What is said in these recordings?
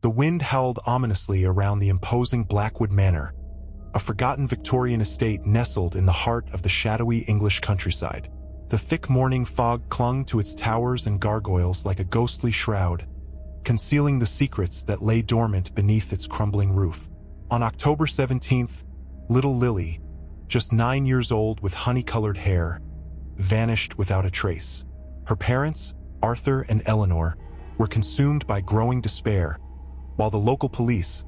The wind howled ominously around the imposing Blackwood Manor, a forgotten Victorian estate nestled in the heart of the shadowy English countryside. The thick morning fog clung to its towers and gargoyles like a ghostly shroud, concealing the secrets that lay dormant beneath its crumbling roof. On October 17th, little Lily, just 9 years old with honey-colored hair, vanished without a trace. Her parents, Arthur and Eleanor, were consumed by growing despair, while the local police,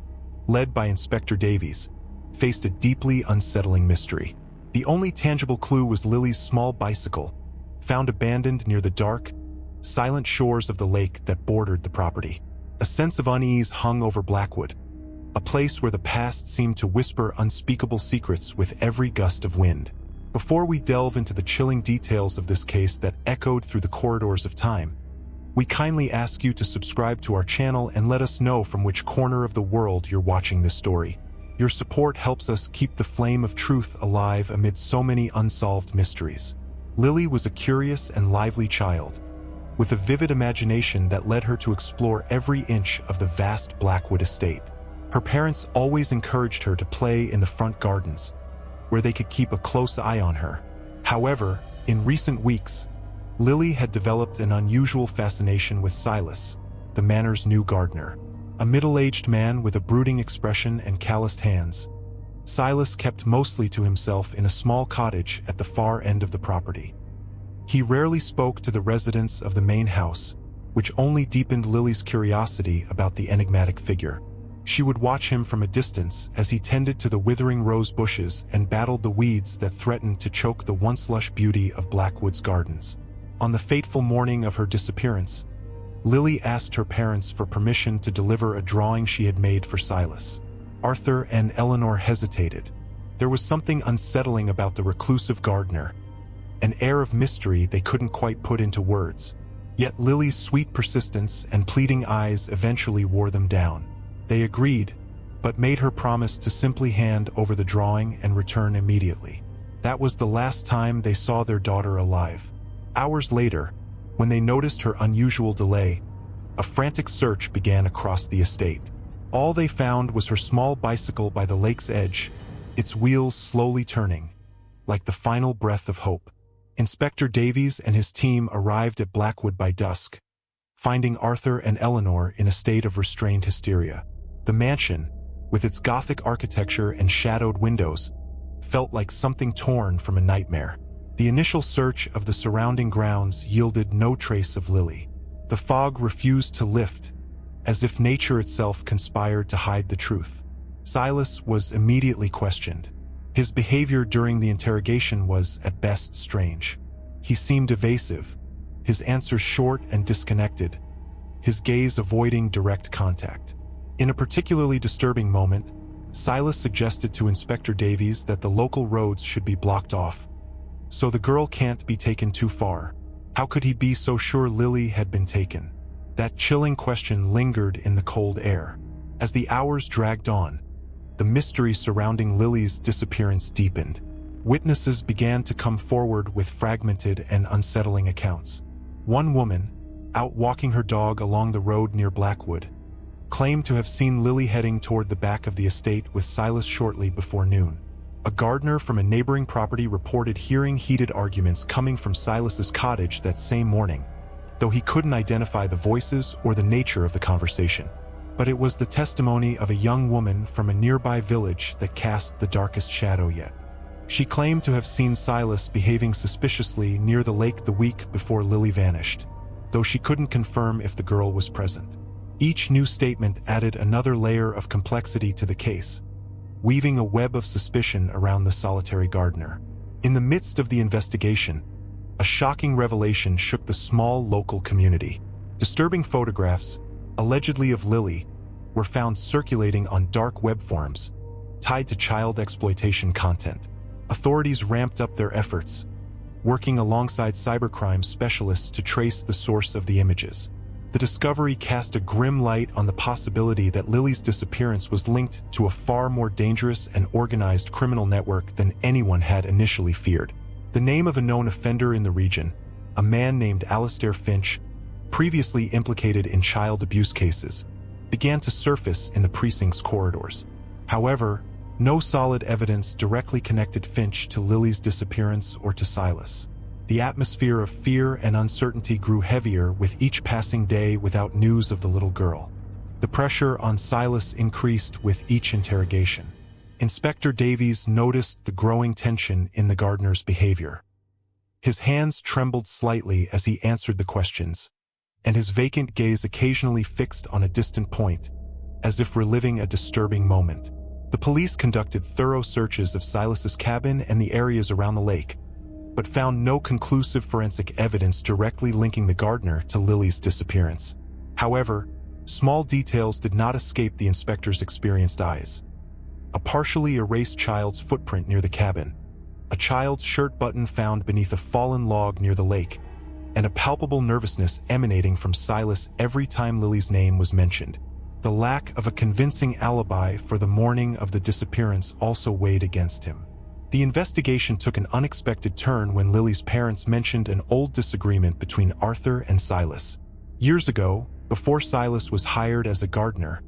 led by Inspector Davies, faced a deeply unsettling mystery. The only tangible clue was Lily's small bicycle, found abandoned near the dark, silent shores of the lake that bordered the property. A sense of unease hung over Blackwood, a place where the past seemed to whisper unspeakable secrets with every gust of wind. Before we delve into the chilling details of this case that echoed through the corridors of time, we kindly ask you to subscribe to our channel and let us know from which corner of the world you're watching this story. Your support helps us keep the flame of truth alive amid so many unsolved mysteries. Lily was a curious and lively child, with a vivid imagination that led her to explore every inch of the vast Blackwood estate. Her parents always encouraged her to play in the front gardens, where they could keep a close eye on her. However, in recent weeks, Lily had developed an unusual fascination with Silas, the manor's new gardener. A middle-aged man with a brooding expression and calloused hands, Silas kept mostly to himself in a small cottage at the far end of the property. He rarely spoke to the residents of the main house, which only deepened Lily's curiosity about the enigmatic figure. She would watch him from a distance as he tended to the withering rose bushes and battled the weeds that threatened to choke the once lush beauty of Blackwood's gardens. On the fateful morning of her disappearance, Lily asked her parents for permission to deliver a drawing she had made for Silas. Arthur and Eleanor hesitated. There was something unsettling about the reclusive gardener, an air of mystery they couldn't quite put into words. Yet Lily's sweet persistence and pleading eyes eventually wore them down. They agreed, but made her promise to simply hand over the drawing and return immediately. That was the last time they saw their daughter alive. Hours later, when they noticed her unusual delay, a frantic search began across the estate. All they found was her small bicycle by the lake's edge, its wheels slowly turning, like the final breath of hope. Inspector Davies and his team arrived at Blackwood by dusk, finding Arthur and Eleanor in a state of restrained hysteria. The mansion, with its Gothic architecture and shadowed windows, felt like something torn from a nightmare. The initial search of the surrounding grounds yielded no trace of Lily. The fog refused to lift, as if nature itself conspired to hide the truth. Silas was immediately questioned. His behavior during the interrogation was, at best, strange. He seemed evasive, his answers short and disconnected, his gaze avoiding direct contact. In a particularly disturbing moment, Silas suggested to Inspector Davies that the local roads should be blocked off, so the girl can't be taken too far. How could he be so sure Lily had been taken? That chilling question lingered in the cold air. As the hours dragged on, the mystery surrounding Lily's disappearance deepened. Witnesses began to come forward with fragmented and unsettling accounts. One woman, out walking her dog along the road near Blackwood, claimed to have seen Lily heading toward the back of the estate with Silas shortly before noon. A gardener from a neighboring property reported hearing heated arguments coming from Silas's cottage that same morning, though he couldn't identify the voices or the nature of the conversation. But it was the testimony of a young woman from a nearby village that cast the darkest shadow yet. She claimed to have seen Silas behaving suspiciously near the lake the week before Lily vanished, though she couldn't confirm if the girl was present. Each new statement added another layer of complexity to the case, weaving a web of suspicion around the solitary gardener. In the midst of the investigation, a shocking revelation shook the small local community. Disturbing photographs, allegedly of Lily, were found circulating on dark web forums, tied to child exploitation content. Authorities ramped up their efforts, working alongside cybercrime specialists to trace the source of the images. The discovery cast a grim light on the possibility that Lily's disappearance was linked to a far more dangerous and organized criminal network than anyone had initially feared. The name of a known offender in the region, a man named Alistair Finch, previously implicated in child abuse cases, began to surface in the precinct's corridors. However, no solid evidence directly connected Finch to Lily's disappearance or to Silas. The atmosphere of fear and uncertainty grew heavier with each passing day without news of the little girl. The pressure on Silas increased with each interrogation. Inspector Davies noticed the growing tension in the gardener's behavior. His hands trembled slightly as he answered the questions, and his vacant gaze occasionally fixed on a distant point, as if reliving a disturbing moment. The police conducted thorough searches of Silas's cabin and the areas around the lake, but found no conclusive forensic evidence directly linking the gardener to Lily's disappearance. However, small details did not escape the inspector's experienced eyes. A partially erased child's footprint near the cabin, a child's shirt button found beneath a fallen log near the lake, and a palpable nervousness emanating from Silas every time Lily's name was mentioned. The lack of a convincing alibi for the morning of the disappearance also weighed against him. The investigation took an unexpected turn when Lily's parents mentioned an old disagreement between Arthur and Silas. Years ago, before Silas was hired as a gardener,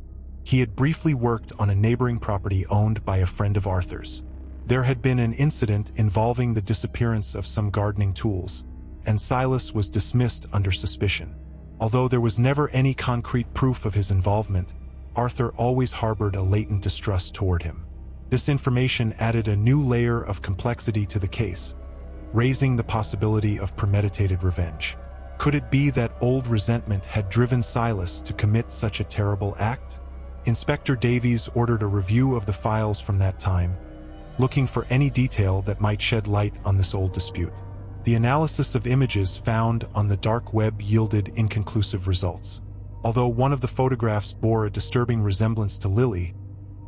he had briefly worked on a neighboring property owned by a friend of Arthur's. There had been an incident involving the disappearance of some gardening tools, and Silas was dismissed under suspicion. Although there was never any concrete proof of his involvement, Arthur always harbored a latent distrust toward him. This information added a new layer of complexity to the case, raising the possibility of premeditated revenge. Could it be that old resentment had driven Silas to commit such a terrible act? Inspector Davies ordered a review of the files from that time, looking for any detail that might shed light on this old dispute. The analysis of images found on the dark web yielded inconclusive results. Although one of the photographs bore a disturbing resemblance to Lily,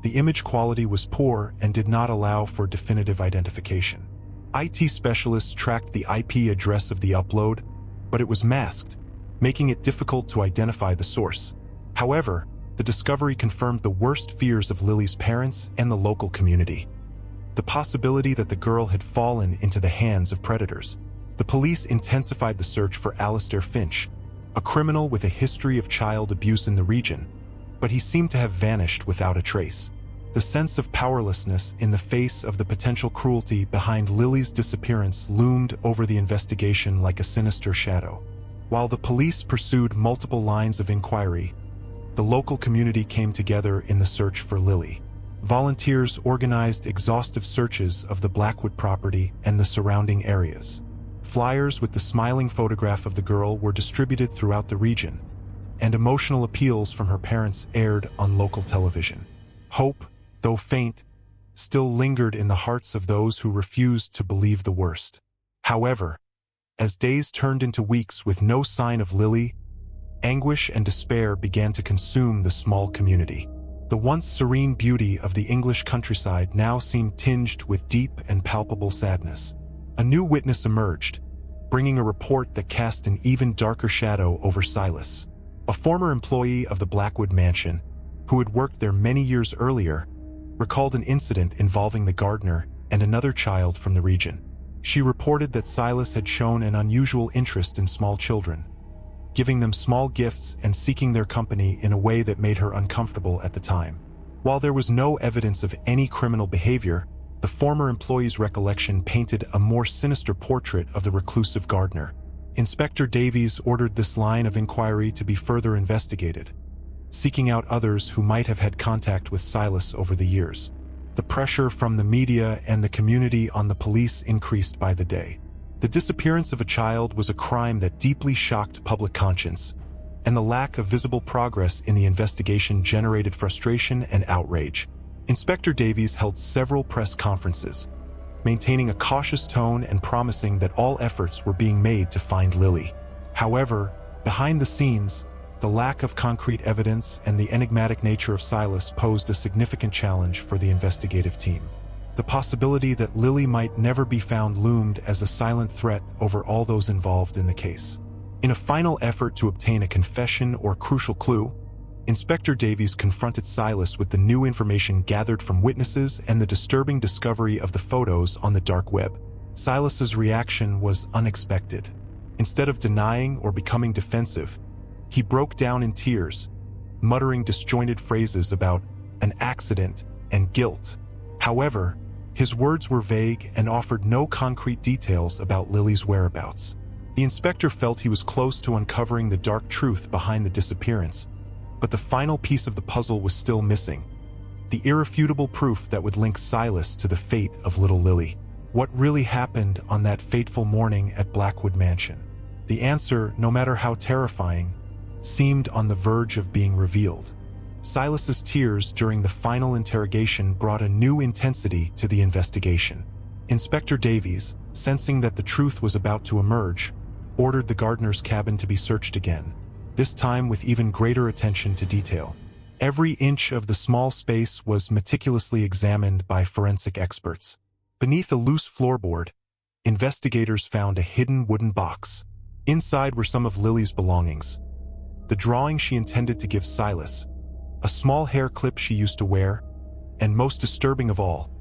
the image quality was poor and did not allow for definitive identification. IT specialists tracked the IP address of the upload, but it was masked, making it difficult to identify the source. However, the discovery confirmed the worst fears of Lily's parents and the local community: the possibility that the girl had fallen into the hands of predators. The police intensified the search for Alistair Finch, a criminal with a history of child abuse in the region, but he seemed to have vanished without a trace. The sense of powerlessness in the face of the potential cruelty behind Lily's disappearance loomed over the investigation like a sinister shadow. While the police pursued multiple lines of inquiry, the local community came together in the search for Lily. Volunteers organized exhaustive searches of the Blackwood property and the surrounding areas. Flyers with the smiling photograph of the girl were distributed throughout the region, and emotional appeals from her parents aired on local television. Hope, though faint, still lingered in the hearts of those who refused to believe the worst. However, as days turned into weeks with no sign of Lily, anguish and despair began to consume the small community. The once serene beauty of the English countryside now seemed tinged with deep and palpable sadness. A new witness emerged, bringing a report that cast an even darker shadow over Silas. A former employee of the Blackwood mansion, who had worked there many years earlier, recalled an incident involving the gardener and another child from the region. She reported that Silas had shown an unusual interest in small children, giving them small gifts and seeking their company in a way that made her uncomfortable at the time. While there was no evidence of any criminal behavior, the former employee's recollection painted a more sinister portrait of the reclusive gardener. Inspector Davies ordered this line of inquiry to be further investigated, seeking out others who might have had contact with Silas over the years. The pressure from the media and the community on the police increased by the day. The disappearance of a child was a crime that deeply shocked public conscience, and the lack of visible progress in the investigation generated frustration and outrage. Inspector Davies held several press conferences, maintaining a cautious tone and promising that all efforts were being made to find Lily. However, behind the scenes, the lack of concrete evidence and the enigmatic nature of Silas posed a significant challenge for the investigative team. The possibility that Lily might never be found loomed as a silent threat over all those involved in the case. In a final effort to obtain a confession or crucial clue, Inspector Davies confronted Silas with the new information gathered from witnesses and the disturbing discovery of the photos on the dark web. Silas's reaction was unexpected. Instead of denying or becoming defensive, he broke down in tears, muttering disjointed phrases about an accident and guilt. However, his words were vague and offered no concrete details about Lily's whereabouts. The inspector felt he was close to uncovering the dark truth behind the disappearance, but the final piece of the puzzle was still missing: the irrefutable proof that would link Silas to the fate of little Lily. What really happened on that fateful morning at Blackwood Mansion? The answer, no matter how terrifying, seemed on the verge of being revealed. Silas's tears during the final interrogation brought a new intensity to the investigation. Inspector Davies, sensing that the truth was about to emerge, ordered the gardener's cabin to be searched again, this time with even greater attention to detail. Every inch of the small space was meticulously examined by forensic experts. Beneath a loose floorboard, investigators found a hidden wooden box. Inside were some of Lily's belongings: the drawing she intended to give Silas, a small hair clip she used to wear, and most disturbing of all,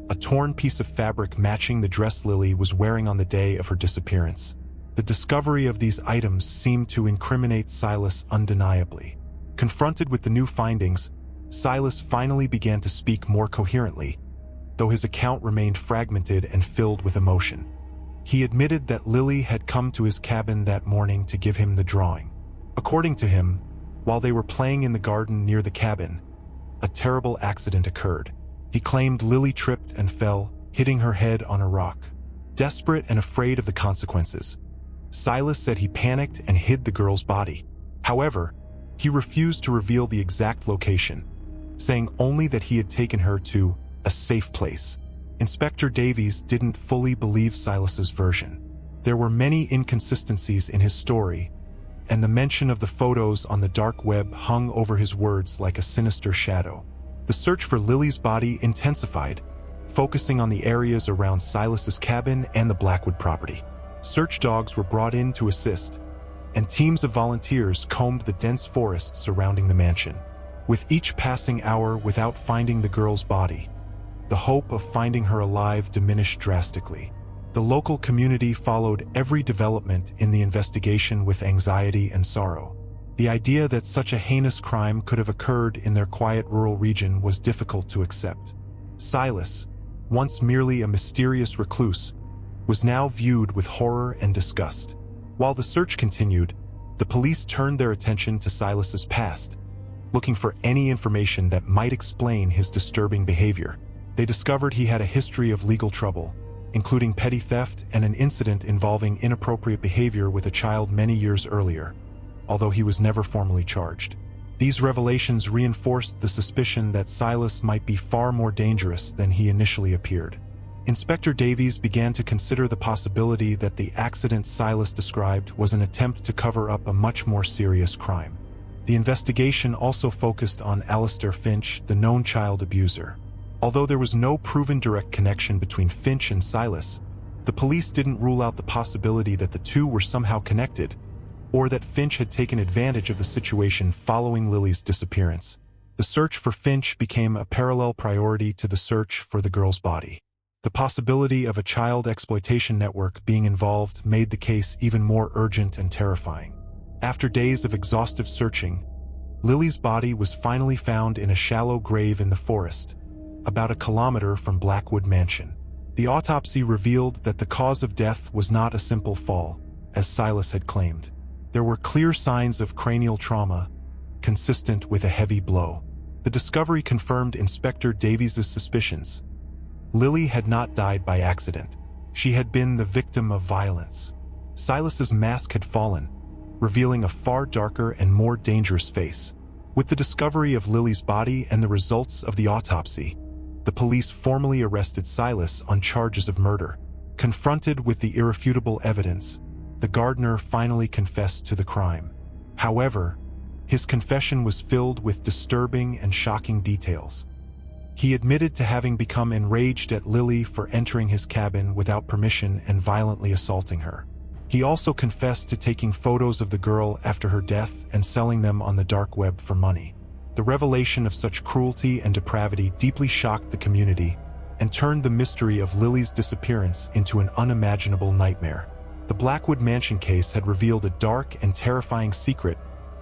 a torn piece of fabric matching the dress Lily was wearing on the day of her disappearance. The discovery of these items seemed to incriminate Silas undeniably. Confronted with the new findings, Silas finally began to speak more coherently, though his account remained fragmented and filled with emotion. He admitted that Lily had come to his cabin that morning to give him the drawing. According to him, while they were playing in the garden near the cabin, a terrible accident occurred. He claimed Lily tripped and fell, hitting her head on a rock. Desperate and afraid of the consequences, Silas said he panicked and hid the girl's body. However, he refused to reveal the exact location, saying only that he had taken her to a safe place. Inspector Davies didn't fully believe Silas's version. There were many inconsistencies in his story, and the mention of the photos on the dark web hung over his words like a sinister shadow. The search for Lily's body intensified, focusing on the areas around Silas's cabin and the Blackwood property. Search dogs were brought in to assist, and teams of volunteers combed the dense forest surrounding the mansion. With each passing hour without finding the girl's body, the hope of finding her alive diminished drastically. The local community followed every development in the investigation with anxiety and sorrow. The idea that such a heinous crime could have occurred in their quiet rural region was difficult to accept. Silas, once merely a mysterious recluse, was now viewed with horror and disgust. While the search continued, the police turned their attention to Silas's past, looking for any information that might explain his disturbing behavior. They discovered he had a history of legal trouble, including petty theft and an incident involving inappropriate behavior with a child many years earlier, although he was never formally charged. These revelations reinforced the suspicion that Silas might be far more dangerous than he initially appeared. Inspector Davies began to consider the possibility that the accident Silas described was an attempt to cover up a much more serious crime. The investigation also focused on Alistair Finch, the known child abuser. Although there was no proven direct connection between Finch and Silas, the police didn't rule out the possibility that the two were somehow connected, or that Finch had taken advantage of the situation following Lily's disappearance. The search for Finch became a parallel priority to the search for the girl's body. The possibility of a child exploitation network being involved made the case even more urgent and terrifying. After days of exhaustive searching, Lily's body was finally found in a shallow grave in the forest, about a kilometer from Blackwood Mansion. The autopsy revealed that the cause of death was not a simple fall, as Silas had claimed. There were clear signs of cranial trauma, consistent with a heavy blow. The discovery confirmed Inspector Davies' suspicions. Lily had not died by accident. She had been the victim of violence. Silas's mask had fallen, revealing a far darker and more dangerous face. With the discovery of Lily's body and the results of the autopsy, the police formally arrested Silas on charges of murder. Confronted with the irrefutable evidence, the gardener finally confessed to the crime. However, his confession was filled with disturbing and shocking details. He admitted to having become enraged at Lily for entering his cabin without permission and violently assaulting her. He also confessed to taking photos of the girl after her death and selling them on the dark web for money. The revelation of such cruelty and depravity deeply shocked the community and turned the mystery of Lily's disappearance into an unimaginable nightmare. The Blackwood Mansion case had revealed a dark and terrifying secret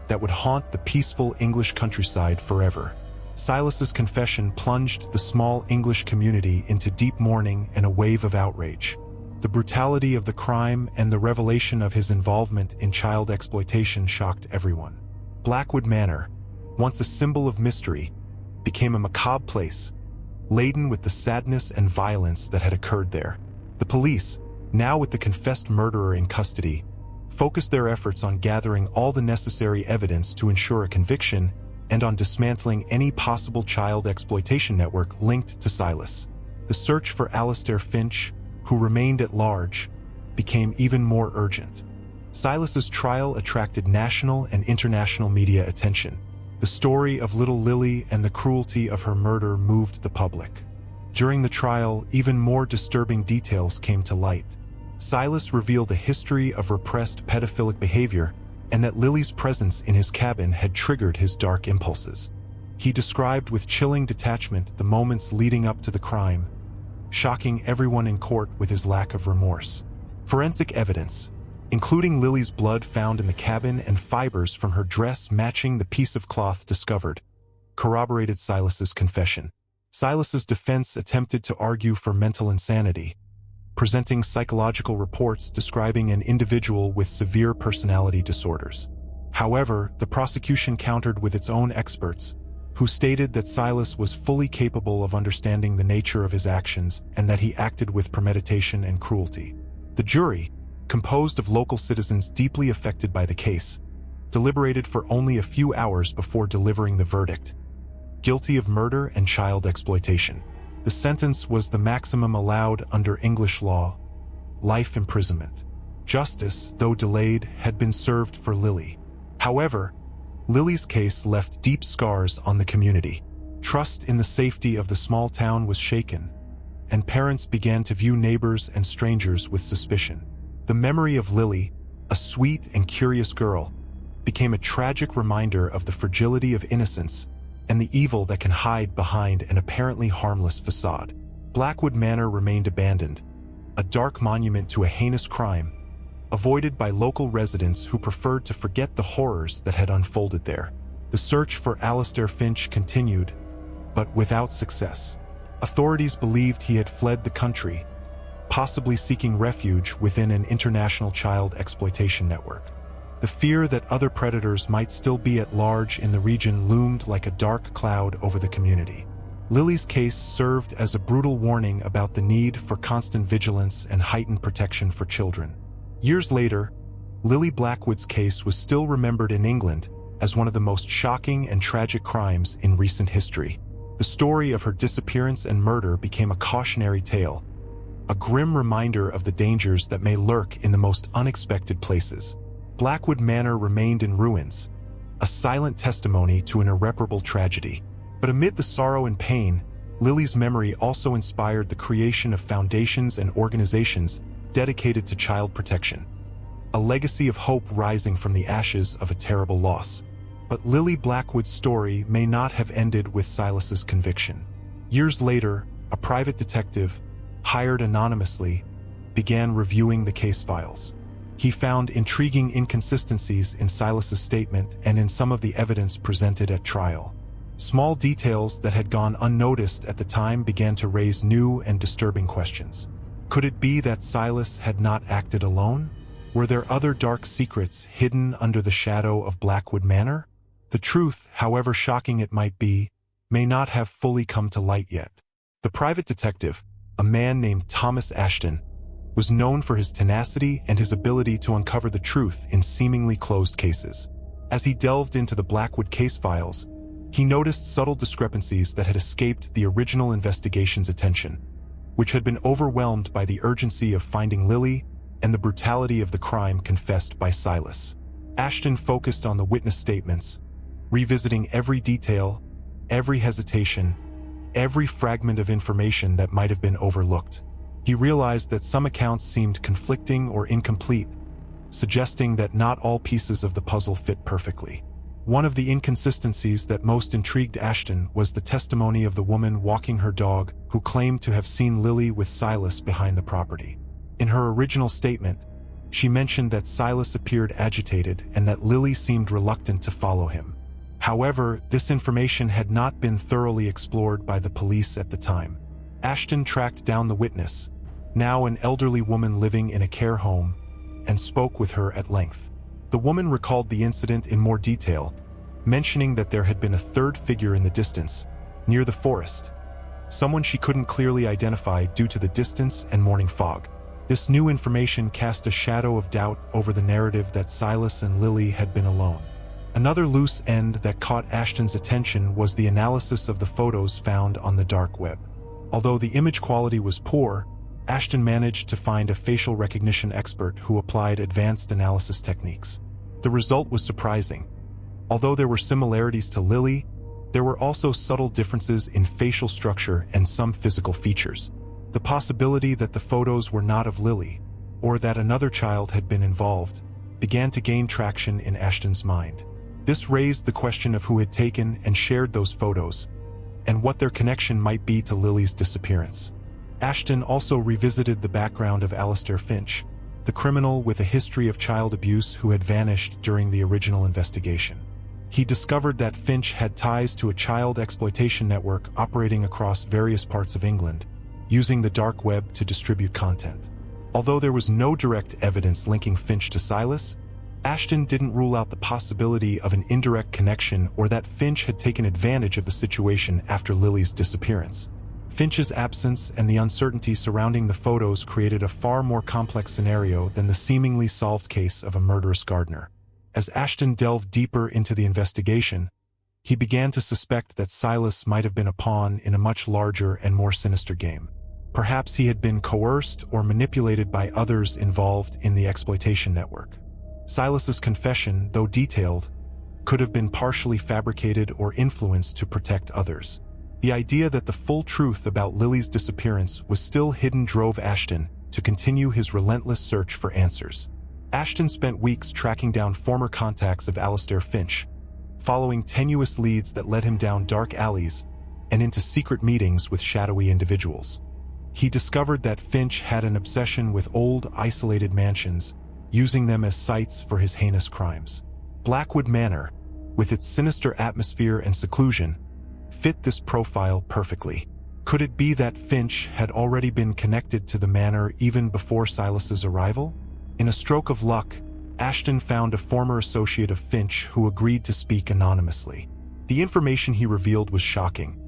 that would haunt the peaceful English countryside forever. Silas's confession plunged the small English community into deep mourning and a wave of outrage. The brutality of the crime and the revelation of his involvement in child exploitation shocked everyone. Blackwood Manor, once a symbol of mystery, became a macabre place, laden with the sadness and violence that had occurred there. The police, now with the confessed murderer in custody, focused their efforts on gathering all the necessary evidence to ensure a conviction and on dismantling any possible child exploitation network linked to Silas. The search for Alastair Finch, who remained at large, became even more urgent. Silas's trial attracted national and international media attention. The story of little Lily and the cruelty of her murder moved the public. During the trial, even more disturbing details came to light. Silas revealed a history of repressed pedophilic behavior and that Lily's presence in his cabin had triggered his dark impulses. He described with chilling detachment the moments leading up to the crime, shocking everyone in court with his lack of remorse. Forensic evidence, including Lily's blood found in the cabin and fibers from her dress matching the piece of cloth discovered, corroborated Silas's confession. Silas's defense attempted to argue for mental insanity, presenting psychological reports describing an individual with severe personality disorders. However, the prosecution countered with its own experts, who stated that Silas was fully capable of understanding the nature of his actions and that he acted with premeditation and cruelty. The jury, composed of local citizens deeply affected by the case, deliberated for only a few hours before delivering the verdict: guilty of murder and child exploitation. The sentence was the maximum allowed under English law: life imprisonment. Justice, though delayed, had been served for Lily. However, Lily's case left deep scars on the community. Trust in the safety of the small town was shaken, and parents began to view neighbors and strangers with suspicion. The memory of Lily, a sweet and curious girl, became a tragic reminder of the fragility of innocence and the evil that can hide behind an apparently harmless facade. Blackwood Manor remained abandoned, a dark monument to a heinous crime, avoided by local residents who preferred to forget the horrors that had unfolded there. The search for Alastair Finch continued, but without success. Authorities believed he had fled the country, possibly seeking refuge within an international child exploitation network. The fear that other predators might still be at large in the region loomed like a dark cloud over the community. Lily's case served as a brutal warning about the need for constant vigilance and heightened protection for children. Years later, Lily Blackwood's case was still remembered in England as one of the most shocking and tragic crimes in recent history. The story of her disappearance and murder became a cautionary tale, a grim reminder of the dangers that may lurk in the most unexpected places. Blackwood Manor remained in ruins, a silent testimony to an irreparable tragedy. But amid the sorrow and pain, Lily's memory also inspired the creation of foundations and organizations dedicated to child protection, a legacy of hope rising from the ashes of a terrible loss. But Lily Blackwood's story may not have ended with Silas's conviction. Years later, a private detective, hired anonymously, began reviewing the case files. He found intriguing inconsistencies in Silas's statement and in some of the evidence presented at trial. Small details that had gone unnoticed at the time began to raise new and disturbing questions. Could it be that Silas had not acted alone? Were there other dark secrets hidden under the shadow of Blackwood Manor? The truth, however shocking it might be, may not have fully come to light yet. The private detective, a man named Thomas Ashton, was known for his tenacity and his ability to uncover the truth in seemingly closed cases. As he delved into the Blackwood case files, he noticed subtle discrepancies that had escaped the original investigation's attention, which had been overwhelmed by the urgency of finding Lily and the brutality of the crime confessed by Silas. Ashton focused on the witness statements, revisiting every detail, every hesitation, every fragment of information that might have been overlooked. He realized that some accounts seemed conflicting or incomplete, suggesting that not all pieces of the puzzle fit perfectly. One of the inconsistencies that most intrigued Ashton was the testimony of the woman walking her dog who claimed to have seen Lily with Silas behind the property. In her original statement, She mentioned that Silas appeared agitated and that Lily seemed reluctant to follow him. However, this information had not been thoroughly explored by the police at the time. Ashton tracked down the witness, now an elderly woman living in a care home, and spoke with her at length. The woman recalled the incident in more detail, mentioning that there had been a third figure in the distance, near the forest, someone she couldn't clearly identify due to the distance and morning fog. This new information cast a shadow of doubt over the narrative that Silas and Lily had been alone. Another loose end that caught Ashton's attention was the analysis of the photos found on the dark web. Although the image quality was poor, Ashton managed to find a facial recognition expert who applied advanced analysis techniques. The result was surprising. Although there were similarities to Lily, there were also subtle differences in facial structure and some physical features. The possibility that the photos were not of Lily, or that another child had been involved, began to gain traction in Ashton's mind. This raised the question of who had taken and shared those photos, and what their connection might be to Lily's disappearance. Ashton also revisited the background of Alastair Finch, the criminal with a history of child abuse who had vanished during the original investigation. He discovered that Finch had ties to a child exploitation network operating across various parts of England, using the dark web to distribute content. Although there was no direct evidence linking Finch to Silas, Ashton didn't rule out the possibility of an indirect connection or that Finch had taken advantage of the situation after Lily's disappearance. Finch's absence and the uncertainty surrounding the photos created a far more complex scenario than the seemingly solved case of a murderous gardener. As Ashton delved deeper into the investigation, he began to suspect that Silas might have been a pawn in a much larger and more sinister game. Perhaps he had been coerced or manipulated by others involved in the exploitation network. Silas's confession, though detailed, could have been partially fabricated or influenced to protect others. The idea that the full truth about Lily's disappearance was still hidden drove Ashton to continue his relentless search for answers. Ashton spent weeks tracking down former contacts of Alastair Finch, following tenuous leads that led him down dark alleys and into secret meetings with shadowy individuals. He discovered that Finch had an obsession with old, isolated mansions, using them as sites for his heinous crimes. Blackwood Manor, with its sinister atmosphere and seclusion, fit this profile perfectly. Could it be that Finch had already been connected to the manor even before Silas's arrival? In a stroke of luck, Ashton found a former associate of Finch who agreed to speak anonymously. The information he revealed was shocking.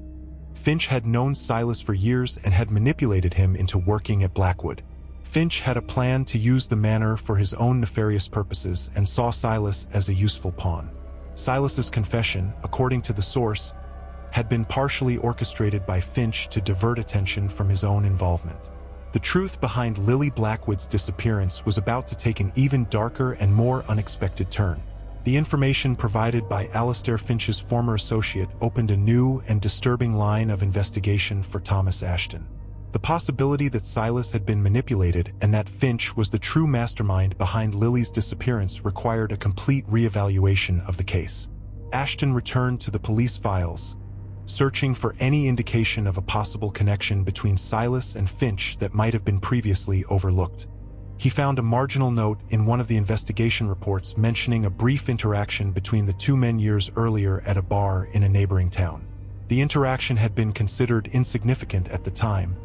Finch had known Silas for years and had manipulated him into working at Blackwood. Finch had a plan to use the manor for his own nefarious purposes and saw Silas as a useful pawn. Silas's confession, according to the source, had been partially orchestrated by Finch to divert attention from his own involvement. The truth behind Lily Blackwood's disappearance was about to take an even darker and more unexpected turn. The information provided by Alastair Finch's former associate opened a new and disturbing line of investigation for Thomas Ashton. The possibility that Silas had been manipulated and that Finch was the true mastermind behind Lily's disappearance required a complete re-evaluation of the case. Ashton returned to the police files, searching for any indication of a possible connection between Silas and Finch that might have been previously overlooked. He found a marginal note in one of the investigation reports mentioning a brief interaction between the two men years earlier at a bar in a neighboring town. The interaction had been considered insignificant at the time,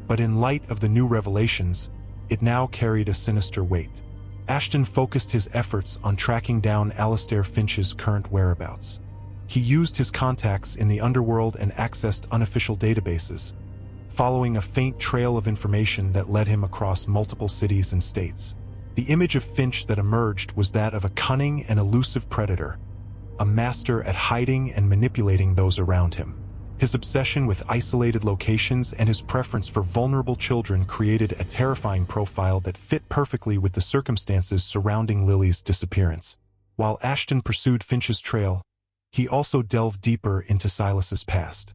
but in light of the new revelations, it now carried a sinister weight. Ashton focused his efforts on tracking down Alastair Finch's current whereabouts. He used his contacts in the underworld and accessed unofficial databases, following a faint trail of information that led him across multiple cities and states. The image of Finch that emerged was that of a cunning and elusive predator, a master at hiding and manipulating those around him. His obsession with isolated locations and his preference for vulnerable children created a terrifying profile that fit perfectly with the circumstances surrounding Lily's disappearance. While Ashton pursued Finch's trail, he also delved deeper into Silas's past.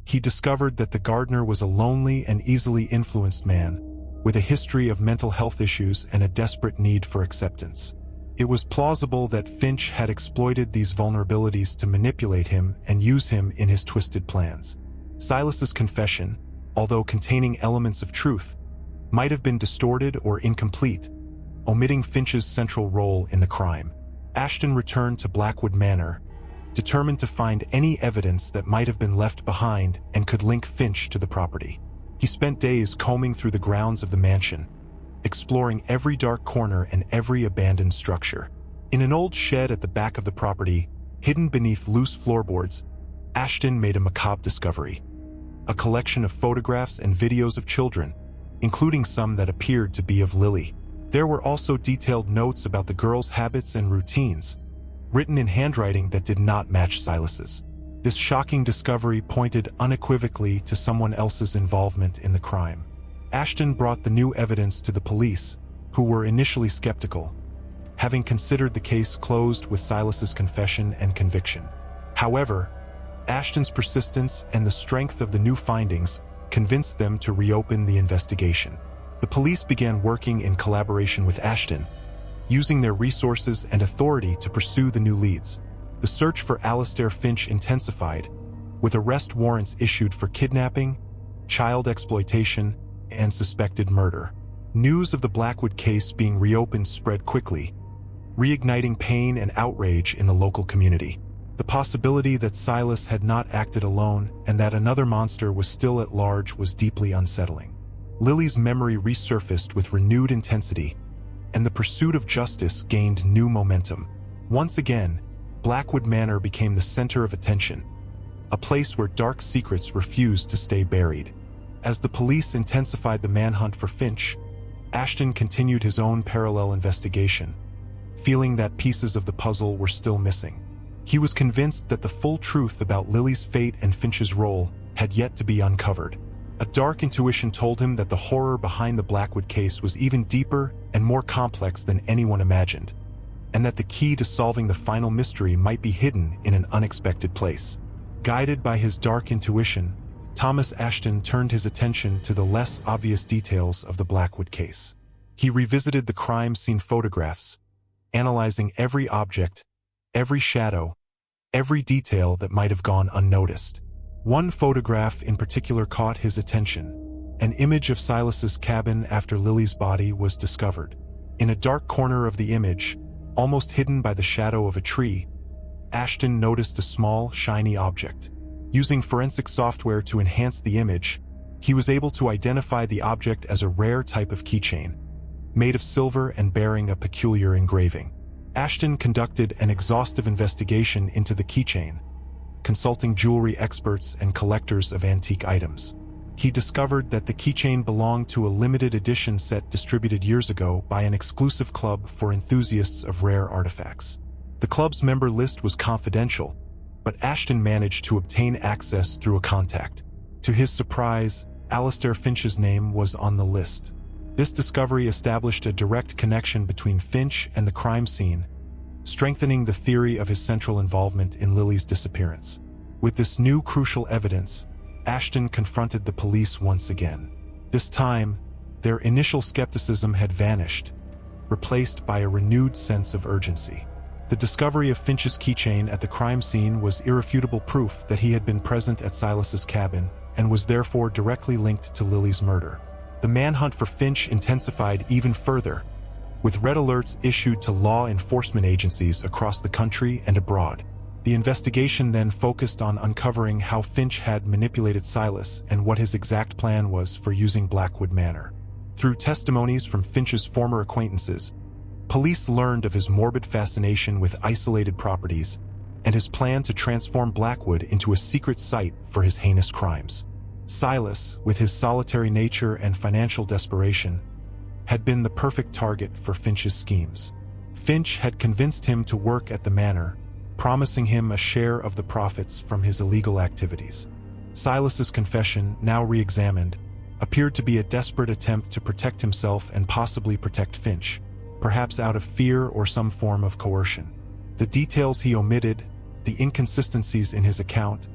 He discovered that the gardener was a lonely and easily influenced man, with a history of mental health issues and a desperate need for acceptance. It was plausible that Finch had exploited these vulnerabilities to manipulate him and use him in his twisted plans. Silas's confession, although containing elements of truth, might have been distorted or incomplete, omitting Finch's central role in the crime. Ashton returned to Blackwood Manor, determined to find any evidence that might have been left behind and could link Finch to the property. He spent days combing through the grounds of the mansion, exploring every dark corner and every abandoned structure. In an old shed at the back of the property, hidden beneath loose floorboards, Ashton made a macabre discovery: a collection of photographs and videos of children, including some that appeared to be of Lily. There were also detailed notes about the girl's habits and routines, written in handwriting that did not match Silas's. This shocking discovery pointed unequivocally to someone else's involvement in the crime. Ashton brought the new evidence to the police, who were initially skeptical, having considered the case closed with Silas's confession and conviction. However, Ashton's persistence and the strength of the new findings convinced them to reopen the investigation. The police began working in collaboration with Ashton, using their resources and authority to pursue the new leads. The search for Alastair Finch intensified, with arrest warrants issued for kidnapping, child exploitation, and suspected murder. News of the Blackwood case being reopened spread quickly, reigniting pain and outrage in the local community. The possibility that Silas had not acted alone and that another monster was still at large was deeply unsettling. Lily's memory resurfaced with renewed intensity, and the pursuit of justice gained new momentum. Once again, Blackwood Manor became the center of attention, a place where dark secrets refused to stay buried. As the police intensified the manhunt for Finch, Ashton continued his own parallel investigation, feeling that pieces of the puzzle were still missing. He was convinced that the full truth about Lily's fate and Finch's role had yet to be uncovered. A dark intuition told him that the horror behind the Blackwood case was even deeper and more complex than anyone imagined, and that the key to solving the final mystery might be hidden in an unexpected place. Guided by his dark intuition, Thomas Ashton turned his attention to the less obvious details of the Blackwood case. He revisited the crime scene photographs, analyzing every object, every shadow, every detail that might have gone unnoticed. One photograph in particular caught his attention. An image of Silas's cabin after Lily's body was discovered. In a dark corner of the image, almost hidden by the shadow of a tree, Ashton noticed a small, shiny object. Using forensic software to enhance the image, he was able to identify the object as a rare type of keychain, made of silver and bearing a peculiar engraving. Ashton conducted an exhaustive investigation into the keychain, consulting jewelry experts and collectors of antique items. He discovered that the keychain belonged to a limited edition set distributed years ago by an exclusive club for enthusiasts of rare artifacts. The club's member list was confidential, but Ashton managed to obtain access through a contact. To his surprise, Alastair Finch's name was on the list. This discovery established a direct connection between Finch and the crime scene, strengthening the theory of his central involvement in Lily's disappearance. With this new crucial evidence, Ashton confronted the police once again. This time, their initial skepticism had vanished, replaced by a renewed sense of urgency. The discovery of Finch's keychain at the crime scene was irrefutable proof that he had been present at Silas's cabin and was therefore directly linked to Lily's murder. The manhunt for Finch intensified even further, with red alerts issued to law enforcement agencies across the country and abroad. The investigation then focused on uncovering how Finch had manipulated Silas and what his exact plan was for using Blackwood Manor. Through testimonies from Finch's former acquaintances, police learned of his morbid fascination with isolated properties and his plan to transform Blackwood into a secret site for his heinous crimes. Silas, with his solitary nature and financial desperation, had been the perfect target for Finch's schemes. Finch had convinced him to work at the manor, promising him a share of the profits from his illegal activities. Silas's confession, now re-examined, appeared to be a desperate attempt to protect himself and possibly protect Finch, perhaps out of fear or some form of coercion. The details he omitted, the inconsistencies in his account,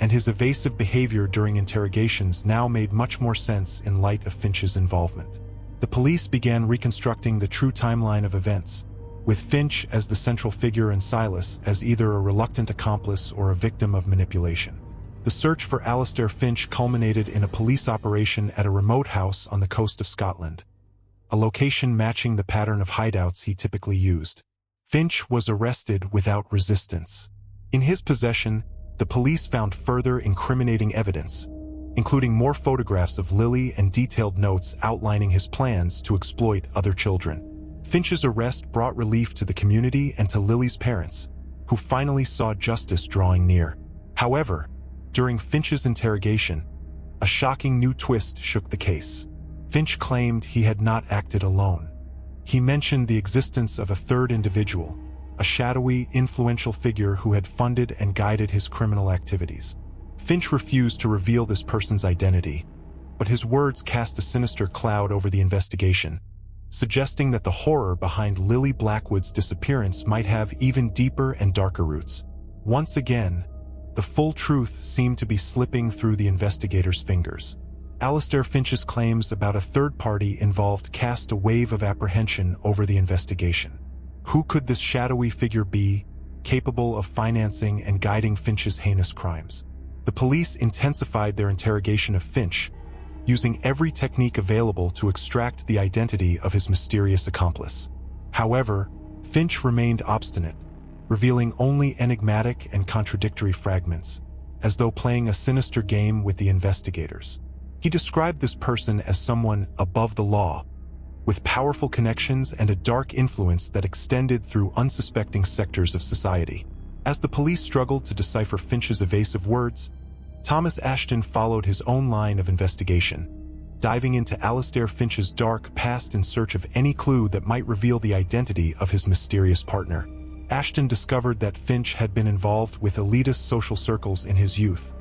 and his evasive behavior during interrogations now made much more sense in light of Finch's involvement. The police began reconstructing the true timeline of events, with Finch as the central figure and Silas as either a reluctant accomplice or a victim of manipulation. The search for Alastair Finch culminated in a police operation at a remote house on the coast of Scotland, a location matching the pattern of hideouts he typically used. Finch was arrested without resistance. In his possession, the police found further incriminating evidence, including more photographs of Lily and detailed notes outlining his plans to exploit other children. Finch's arrest brought relief to the community and to Lily's parents, who finally saw justice drawing near. However, during Finch's interrogation, a shocking new twist shook the case. Finch claimed he had not acted alone. He mentioned the existence of a third individual, a shadowy, influential figure who had funded and guided his criminal activities. Finch refused to reveal this person's identity, but his words cast a sinister cloud over the investigation, suggesting that the horror behind Lily Blackwood's disappearance might have even deeper and darker roots. Once again, the full truth seemed to be slipping through the investigators' fingers. Alastair Finch's claims about a third party involved cast a wave of apprehension over the investigation. Who could this shadowy figure be, capable of financing and guiding Finch's heinous crimes? The police intensified their interrogation of Finch, using every technique available to extract the identity of his mysterious accomplice. However, Finch remained obstinate, revealing only enigmatic and contradictory fragments, as though playing a sinister game with the investigators. He described this person as someone above the law, with powerful connections and a dark influence that extended through unsuspecting sectors of society. As the police struggled to decipher Finch's evasive words, Thomas Ashton followed his own line of investigation, diving into Alastair Finch's dark past in search of any clue that might reveal the identity of his mysterious partner. Ashton discovered that Finch had been involved with elitist social circles in his youth,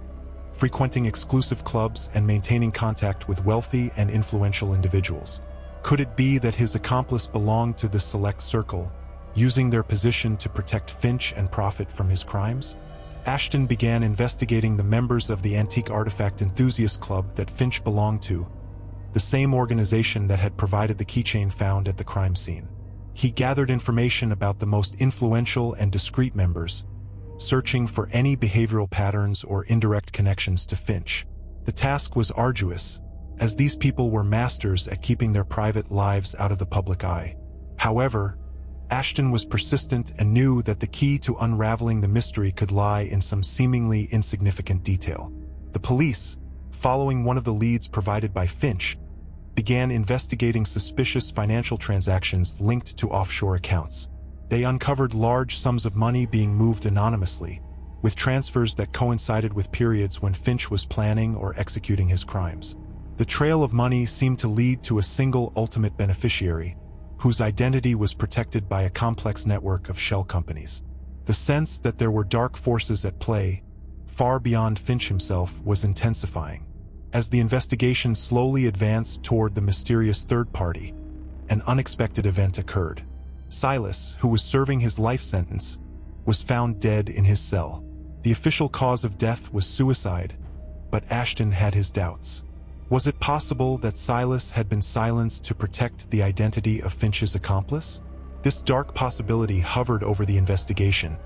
frequenting exclusive clubs and maintaining contact with wealthy and influential individuals. Could it be that his accomplice belonged to this select circle, using their position to protect Finch and profit from his crimes? Ashton began investigating the members of the Antique Artifact Enthusiast Club that Finch belonged to, the same organization that had provided the keychain found at the crime scene. He gathered information about the most influential and discreet members, searching for any behavioral patterns or indirect connections to Finch. The task was arduous, as these people were masters at keeping their private lives out of the public eye. However, Ashton was persistent and knew that the key to unraveling the mystery could lie in some seemingly insignificant detail. The police, following one of the leads provided by Finch, began investigating suspicious financial transactions linked to offshore accounts. They uncovered large sums of money being moved anonymously, with transfers that coincided with periods when Finch was planning or executing his crimes. The trail of money seemed to lead to a single ultimate beneficiary, whose identity was protected by a complex network of shell companies. The sense that there were dark forces at play, far beyond Finch himself, was intensifying. As the investigation slowly advanced toward the mysterious third party, an unexpected event occurred. Silas, who was serving his life sentence, was found dead in his cell. The official cause of death was suicide, but Ashton had his doubts. Was it possible that Silas had been silenced to protect the identity of Finch's accomplice? This dark possibility hovered over the investigation,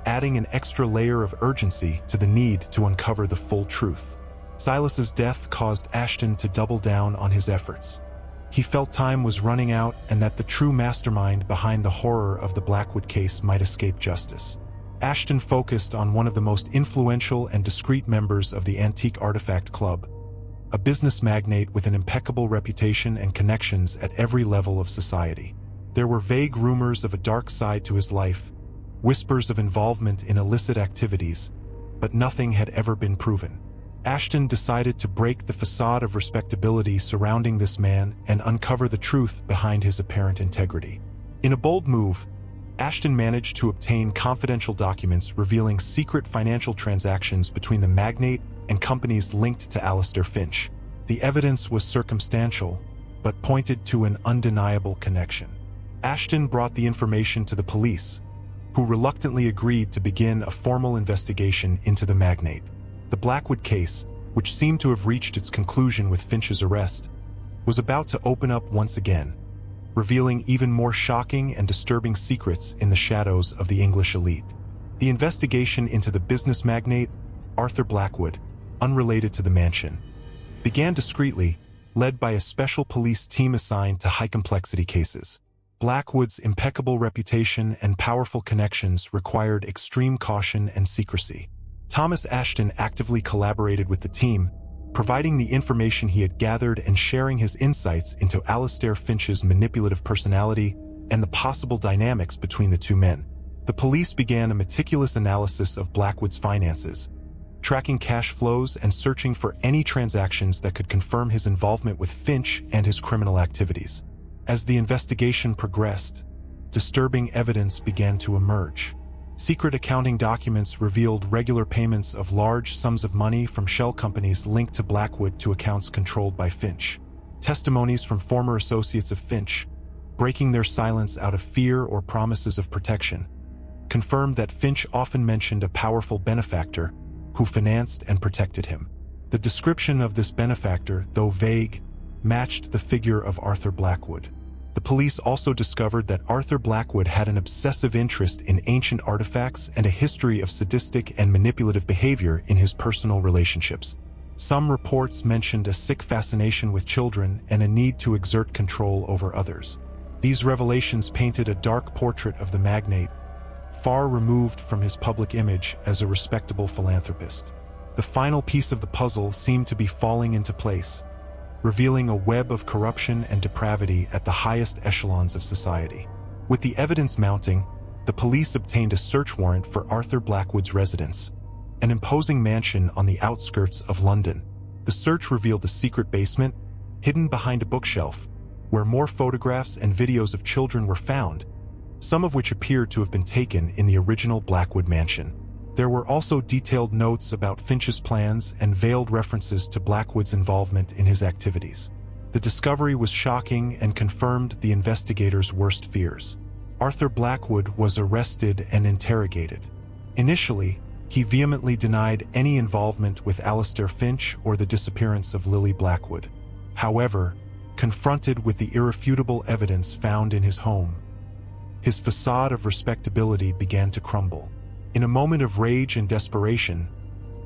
adding an extra layer of urgency to the need to uncover the full truth. Silas's death caused Ashton to double down on his efforts. He felt time was running out and that the true mastermind behind the horror of the Blackwood case might escape justice. Ashton focused on one of the most influential and discreet members of the Antique Artifact Club, a business magnate with an impeccable reputation and connections at every level of society. There were vague rumors of a dark side to his life, whispers of involvement in illicit activities, but nothing had ever been proven. Ashton decided to break the facade of respectability surrounding this man and uncover the truth behind his apparent integrity. In a bold move, Ashton managed to obtain confidential documents revealing secret financial transactions between the magnate and companies linked to Alastair Finch. The evidence was circumstantial, but pointed to an undeniable connection. Ashton brought the information to the police, who reluctantly agreed to begin a formal investigation into the magnate. The Blackwood case, which seemed to have reached its conclusion with Finch's arrest, was about to open up once again, revealing even more shocking and disturbing secrets in the shadows of the English elite. The investigation into the business magnate, Arthur Blackwood, unrelated to the mansion, began discreetly, led by a special police team assigned to high-complexity cases. Blackwood's impeccable reputation and powerful connections required extreme caution and secrecy. Thomas Ashton actively collaborated with the team, providing the information he had gathered and sharing his insights into Alastair Finch's manipulative personality and the possible dynamics between the two men. The police began a meticulous analysis of Blackwood's finances, tracking cash flows and searching for any transactions that could confirm his involvement with Finch and his criminal activities. As the investigation progressed, disturbing evidence began to emerge. Secret accounting documents revealed regular payments of large sums of money from shell companies linked to Blackwood to accounts controlled by Finch. Testimonies from former associates of Finch, breaking their silence out of fear or promises of protection, confirmed that Finch often mentioned a powerful benefactor who financed and protected him. The description of this benefactor, though vague, matched the figure of Arthur Blackwood. The police also discovered that Arthur Blackwood had an obsessive interest in ancient artifacts and a history of sadistic and manipulative behavior in his personal relationships. Some reports mentioned a sick fascination with children and a need to exert control over others. These revelations painted a dark portrait of the magnate, far removed from his public image as a respectable philanthropist. The final piece of the puzzle seemed to be falling into place, revealing a web of corruption and depravity at the highest echelons of society. With the evidence mounting, the police obtained a search warrant for Arthur Blackwood's residence, an imposing mansion on the outskirts of London. The search revealed a secret basement, hidden behind a bookshelf, where more photographs and videos of children were found, some of which appeared to have been taken in the original Blackwood mansion. There were also detailed notes about Finch's plans and veiled references to Blackwood's involvement in his activities. The discovery was shocking and confirmed the investigators' worst fears. Arthur Blackwood was arrested and interrogated. Initially, he vehemently denied any involvement with Alastair Finch or the disappearance of Lily Blackwood. However, confronted with the irrefutable evidence found in his home, his facade of respectability began to crumble. In a moment of rage and desperation,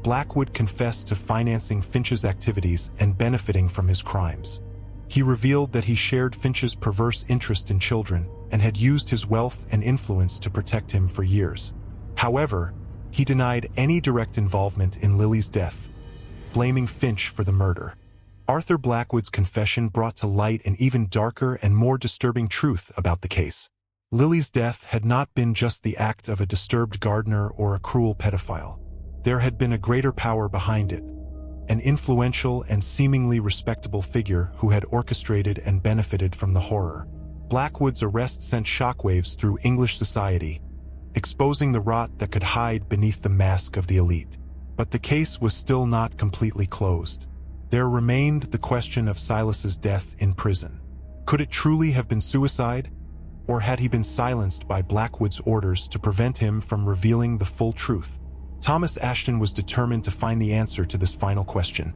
Blackwood confessed to financing Finch's activities and benefiting from his crimes. He revealed that he shared Finch's perverse interest in children and had used his wealth and influence to protect him for years. However, he denied any direct involvement in Lily's death, blaming Finch for the murder. Arthur Blackwood's confession brought to light an even darker and more disturbing truth about the case. Lily's death had not been just the act of a disturbed gardener or a cruel pedophile. There had been a greater power behind it, an influential and seemingly respectable figure who had orchestrated and benefited from the horror. Blackwood's arrest sent shockwaves through English society, exposing the rot that could hide beneath the mask of the elite. But the case was still not completely closed. There remained the question of Silas's death in prison. Could it truly have been suicide? Or had he been silenced by Blackwood's orders to prevent him from revealing the full truth? Thomas Ashton was determined to find the answer to this final question,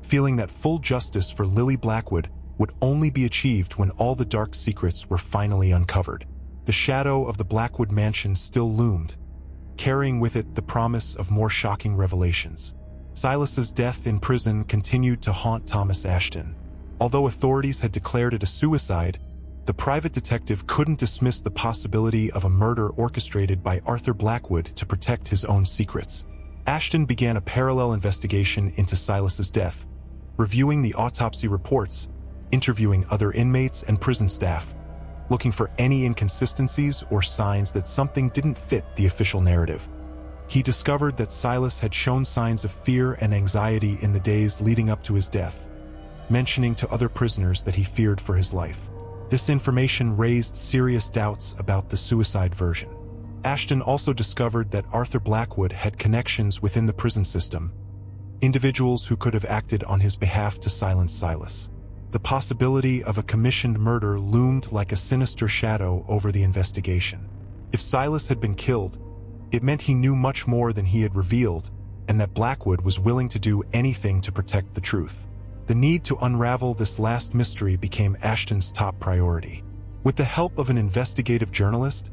feeling that full justice for Lily Blackwood would only be achieved when all the dark secrets were finally uncovered. The shadow of the Blackwood mansion still loomed, carrying with it the promise of more shocking revelations. Silas's death in prison continued to haunt Thomas Ashton. Although authorities had declared it a suicide, the private detective couldn't dismiss the possibility of a murder orchestrated by Arthur Blackwood to protect his own secrets. Ashton began a parallel investigation into Silas's death, reviewing the autopsy reports, interviewing other inmates and prison staff, looking for any inconsistencies or signs that something didn't fit the official narrative. He discovered that Silas had shown signs of fear and anxiety in the days leading up to his death, mentioning to other prisoners that he feared for his life. This information raised serious doubts about the suicide version. Ashton also discovered that Arthur Blackwood had connections within the prison system, individuals who could have acted on his behalf to silence Silas. The possibility of a commissioned murder loomed like a sinister shadow over the investigation. If Silas had been killed, it meant he knew much more than he had revealed, and that Blackwood was willing to do anything to protect the truth. The need to unravel this last mystery became Ashton's top priority. With the help of an investigative journalist,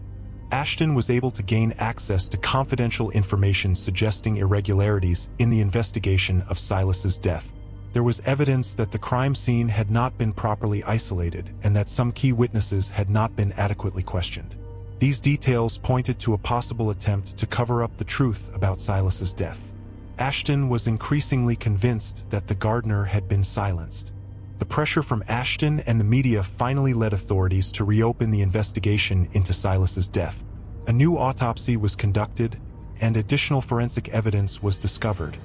Ashton was able to gain access to confidential information suggesting irregularities in the investigation of Silas's death. There was evidence that the crime scene had not been properly isolated and that some key witnesses had not been adequately questioned. These details pointed to a possible attempt to cover up the truth about Silas's death. Ashton was increasingly convinced that the gardener had been silenced. The pressure from Ashton and the media finally led authorities to reopen the investigation into Silas's death. A new autopsy was conducted, and additional forensic evidence was discovered,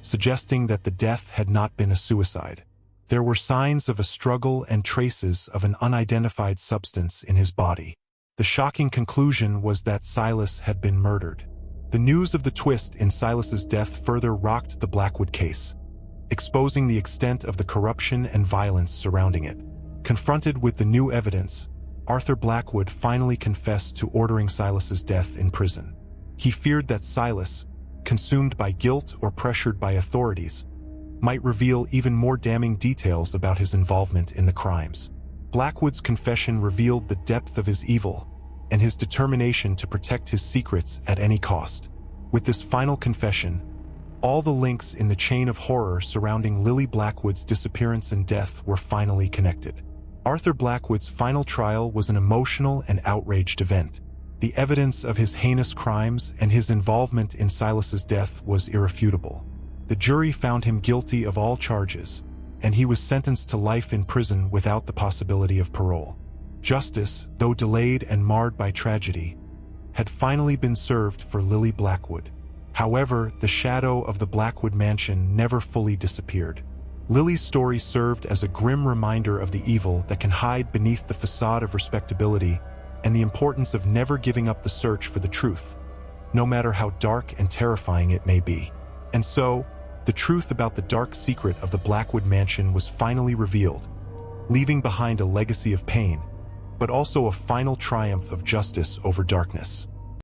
suggesting that the death had not been a suicide. There were signs of a struggle and traces of an unidentified substance in his body. The shocking conclusion was that Silas had been murdered. The news of the twist in Silas's death further rocked the Blackwood case, exposing the extent of the corruption and violence surrounding it. Confronted with the new evidence, Arthur Blackwood finally confessed to ordering Silas's death in prison. He feared that Silas, consumed by guilt or pressured by authorities, might reveal even more damning details about his involvement in the crimes. Blackwood's confession revealed the depth of his evil and his determination to protect his secrets at any cost. With this final confession, all the links in the chain of horror surrounding Lily Blackwood's disappearance and death were finally connected. Arthur Blackwood's final trial was an emotional and outraged event. The evidence of his heinous crimes and his involvement in Silas's death was irrefutable. The jury found him guilty of all charges, and he was sentenced to life in prison without the possibility of parole. Justice, though delayed and marred by tragedy, had finally been served for Lily Blackwood. However, the shadow of the Blackwood mansion never fully disappeared. Lily's story served as a grim reminder of the evil that can hide beneath the facade of respectability and the importance of never giving up the search for the truth, no matter how dark and terrifying it may be. And so, the truth about the dark secret of the Blackwood mansion was finally revealed, leaving behind a legacy of pain, but also a final triumph of justice over darkness.